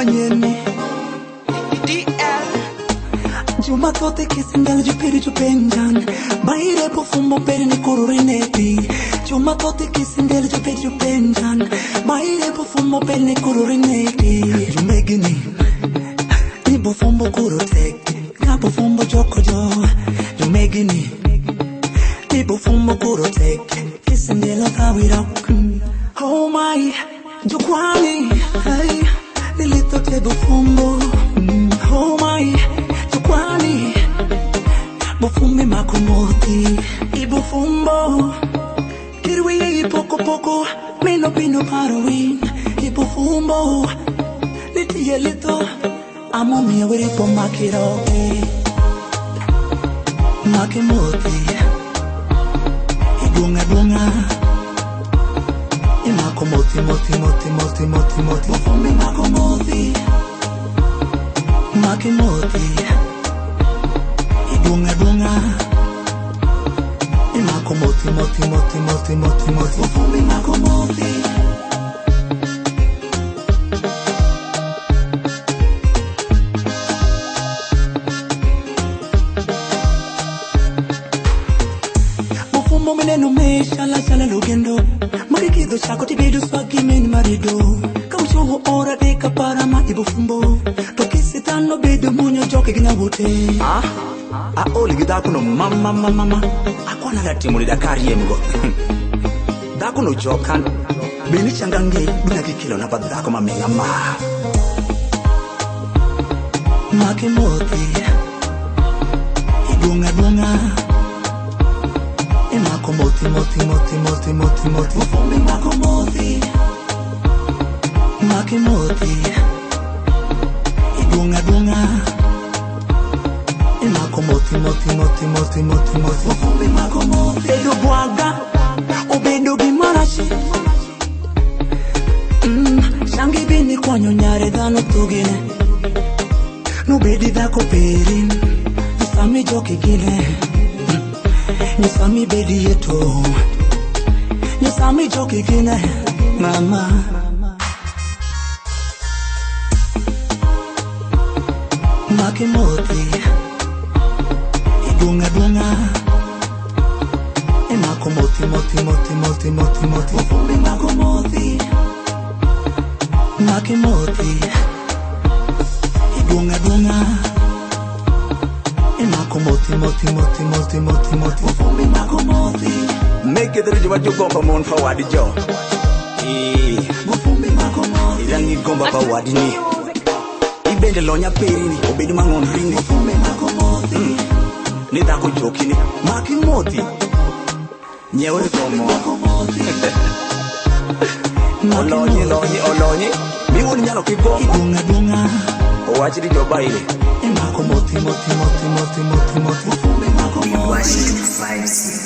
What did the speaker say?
manyeni DL Juma tote kisindal jupiri jupenjan Baire pofumbo peri ni kururineti Juma tote kisindal jupiri jupenjan Baire pofumbo peri ni kururineti Jumegini Ni pofumbo kurutekti Ka pofumbo jokojo Jumegini Ni pofumbo kurutekti Kisindelo kawirakun Oh my Jukwani Hey Nilito te pofumbo Oh my Jukwani Bufumbi makumoti Ibufumbo Kirwi poko poko Mino pino paruin Ibufumbo Liti lito Amo mia wiripo makiroke Makimoti Ibunga bunga Imakomoti moti moti moti moti moti Bufumbi makumoti Makimoti Ibunga bunga Imakomoti moti moti moti moti moti Bufumbi makumoti Bufumbo mineno me shala shala lugendo Marikido chako tibidu swagi meni marido Kauchoho ora de kaparama ibufumbo Tokisitano bedu munyo joke gina wote oli gidakuno mama Akwana la timu ni dakari yemgo Dakuno jokan Bini changange Bina kikilo na padako mamengama Makimoti Ibunga bunga Imakomoti moti moti moti moti moti Bufumbi makomoti Makimoti Ibunga bunga Imakomoti moti moti moti moti moti Bufumbi makomoti Edo bwaga Obedo gimarashi Shangi bini kwa nyonyare dhano tugine Nubedi dhako perin Nisami joki gine Nisami bedi yeto Nisami joki gine Mama Makimoti Ibunga bunga Imakomoti moti moti moti moti moti Bufumbi makomoti Makimoti Ibunga bunga Imakomoti moti moti moti moti moti Bufumbi makomoti Make it rich what you gomba mon forward jo Bufumbi makomoti Irangi gomba forward ni Ibende lonya perini Obedu mangon rini Bufumbi makomoti Nidako jokini Makimoti Nyewe komo Olonye Miwuni nyalo kiko Ibunga bunga Owachiri jobaile Imakomoti moti moti moti moti moti Bufumbi makomoti